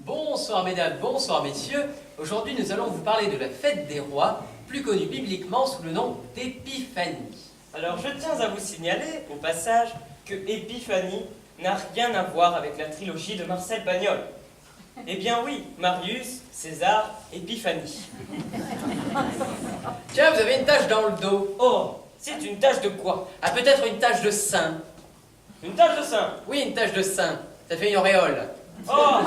Bonsoir mesdames, bonsoir messieurs. Aujourd'hui nous allons vous parler de la fête des rois, plus connue bibliquement sous le nom d'Épiphanie. Alors je tiens à vous signaler, au passage, que Épiphanie n'a rien à voir avec la trilogie de Marcel Pagnol. Eh bien oui, Marius, César, Épiphanie. Tiens, vous avez une tache dans le dos. Oh, c'est une tache de quoi? Ah, peut-être une tache de sein. Une tache de sein? Oui, une tache de sein. Ça fait une auréole. Oh!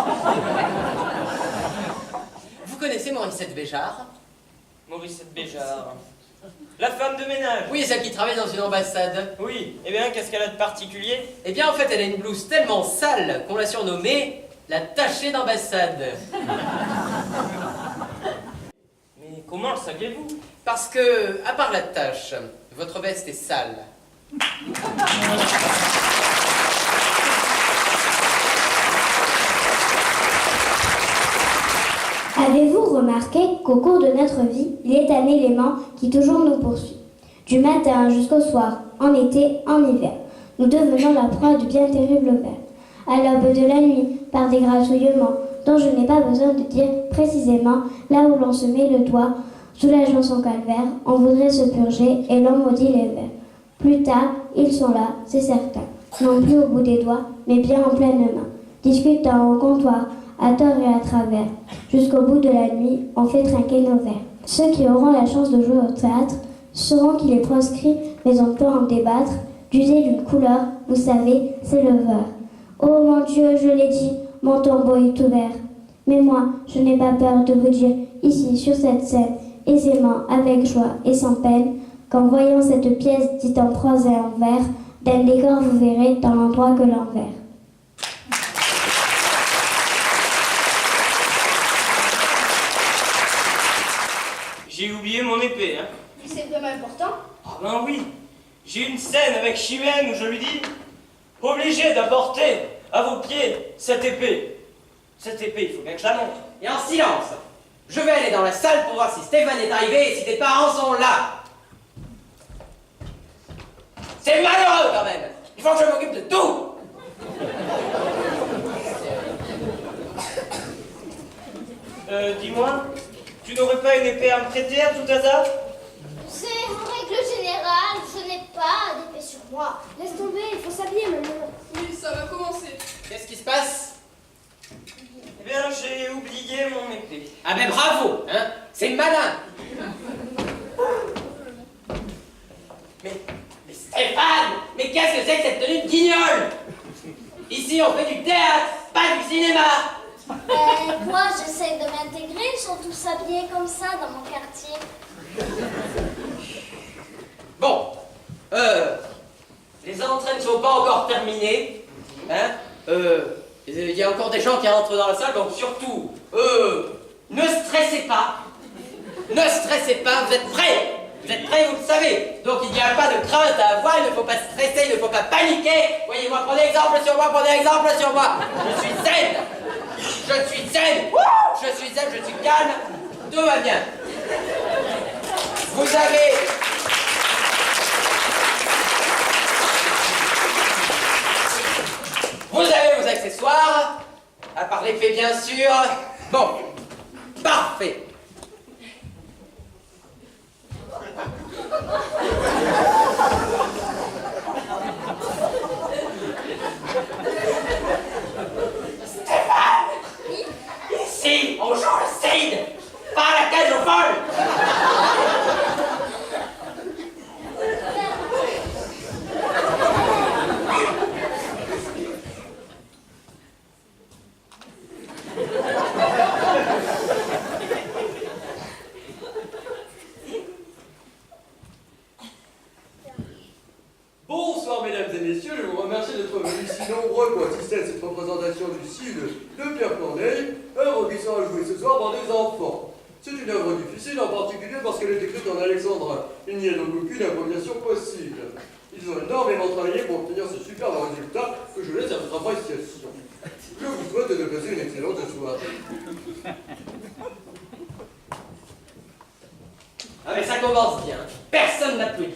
Vous connaissez Morissette Béjart? Morissette Béjart. La femme de ménage? Oui, celle qui travaille dans une ambassade. Oui, eh bien qu'est-ce qu'elle a de particulier? Eh bien en fait, elle a une blouse tellement sale qu'on l'a surnommée la tachée d'ambassade. Mais comment le saviez-vous? Parce que, à part la tache, votre veste est sale. Avez-vous remarqué qu'au cours de notre vie, il est un élément qui toujours nous poursuit? Du matin jusqu'au soir, en été, en hiver, nous devenons la proie du bien terrible ver. À l'aube de la nuit, par des gratouillements, dont je n'ai pas besoin de dire précisément là où l'on se met le doigt, soulageant son calvaire, on voudrait se purger et l'on maudit les vers. Plus tard, ils sont là, c'est certain, non plus au bout des doigts, mais bien en pleine main, discutant au comptoir, à tort et à travers. Jusqu'au bout de la nuit, on fait trinquer nos verres. Ceux qui auront la chance de jouer au théâtre sauront qu'il est proscrit, mais on peut en débattre, d'user d'une couleur, vous savez, c'est le vert. Oh mon Dieu, je l'ai dit, mon tombeau est ouvert. Mais moi, je n'ai pas peur de vous dire, ici, sur cette scène, aisément, avec joie et sans peine, qu'en voyant cette pièce dite en prose et en vers, d'un décor vous verrez dans l'endroit que l'envers. J'ai oublié mon épée, hein. C'est vraiment important. Ah ben oui, j'ai une scène avec Chimène où je lui dis « Obligé d'apporter à vos pieds cette épée. Cette épée, il faut bien que je la monte. » Et en silence, je vais aller dans la salle pour voir si Stéphane est arrivé et si tes parents sont là. C'est malheureux quand même. Il faut que je m'occupe de tout. Dis-moi, tu n'aurais pas une épée à me prêter à tout hasard? C'est en règle générale, je n'ai pas d'épée sur moi. Laisse tomber, il faut s'habiller maintenant. Oui, ça va commencer. Qu'est-ce qui se passe? Eh bien, j'ai oublié mon épée. Ah ben bravo, hein. C'est malin. Mais Stéphane, mais qu'est-ce que c'est que cette tenue de guignol? Ici, on fait du théâtre, pas du cinéma. Moi, j'essaie de m'intégrer, ils sont tous habillés comme ça dans mon quartier. Bon, les entrées ne sont pas encore terminées, hein. Il y a encore des gens qui entrent dans la salle, donc surtout, ne stressez pas. Ne stressez pas, vous êtes prêts? Vous êtes prêts, vous le savez. Donc il n'y a pas de crainte à avoir, il ne faut pas stresser, il ne faut pas paniquer. Voyez-moi, prenez exemple sur moi, prenez exemple sur moi. Je suis zen. Je suis zen. Je suis zen, je suis calme. Tout va bien. Vous avez vos accessoires, à part l'épée bien sûr. Bon, parfait. Stéphane, ici, on joue le Cid, pas la cage aux folles. Bonsoir mesdames et messieurs, je vous remercie d'être venus si nombreux pour assister à cette représentation du Cid de Pierre Corneille, œuvre qui sera jouée ce soir par des enfants. C'est une œuvre difficile, en particulier parce qu'elle est écrite en alexandrin. Il n'y a donc aucune abréviation possible. Ils ont énormément travaillé pour obtenir ce superbe résultat que je laisse à votre appréciation. Je vous souhaite de passer une excellente soirée. Ah mais ça commence bien. Personne n'applaudit.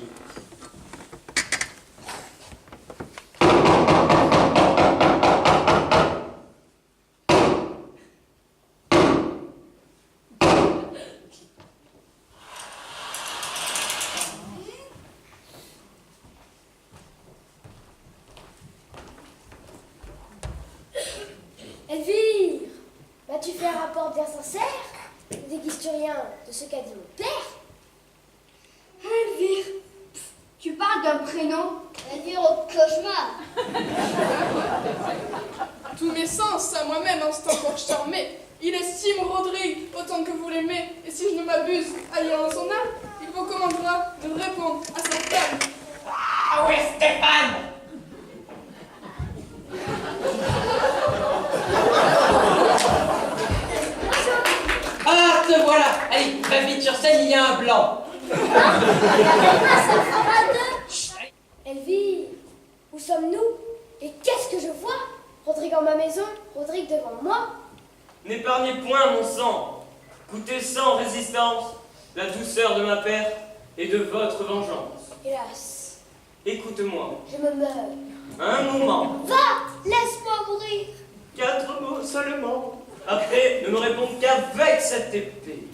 fait un rapport bien sincère. Ne déguises-tu rien de ce qu'a dit mon père? Elvire, tu parles d'un prénom? Elvire au cauchemar. Tous mes sens, à moi-même, instant pour charmer. Il estime Rodrigue autant que vous l'aimez, et si je ne m'abuse, ailleurs dans son âme, il vous commandera de répondre à sa femme. Ah oui, Stéphane! Ah, te voilà! Allez, va vite sur scène, il y a un blanc. Elvire, où sommes-nous? Et qu'est-ce que je vois? Rodrigue en ma maison, Rodrigue devant moi. N'épargnez point mon sang. Goûtez sans résistance la douceur de ma perte et de votre vengeance. Hélas, Écoute-moi, je me meurs. un moment, Va, laisse-moi mourir. 4 mots seulement. Après, ne me réponds qu'avec cette épée.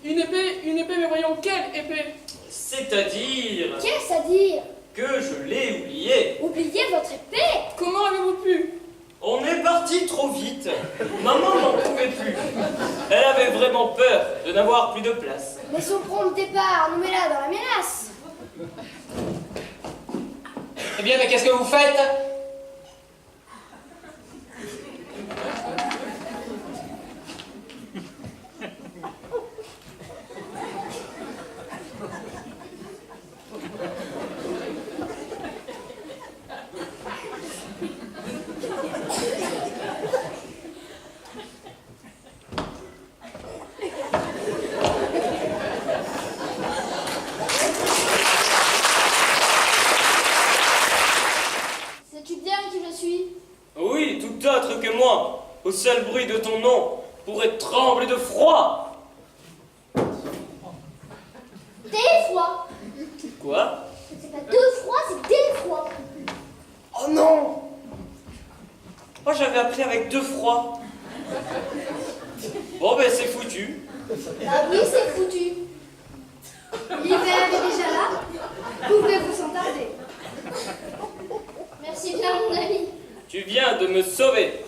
Une épée, mais voyons quelle épée? C'est-à-dire Qu'est-ce à dire? que je l'ai oublié. Oubliez votre épée. Comment avez-vous pu? On est parti trop vite. Maman n'en pouvait plus. Elle avait vraiment peur de n'avoir plus de place. Mais son prompt départ nous met là dans la menace. Eh bien, mais qu'est-ce que vous faites? Sais-tu bien qui je suis? Oui, tout autre que moi, au seul bruit de ton nom, pourrait trembler de froid. Des fois. Quoi? C'est pas deux fois, c'est des fois. Oh non! Moi j'avais appris avec 2 froids. Bon ben c'est foutu. Ah oui, c'est foutu. L'hiver est déjà là. Couvrez-vous sans tarder. Merci bien, mon ami. Tu viens de me sauver.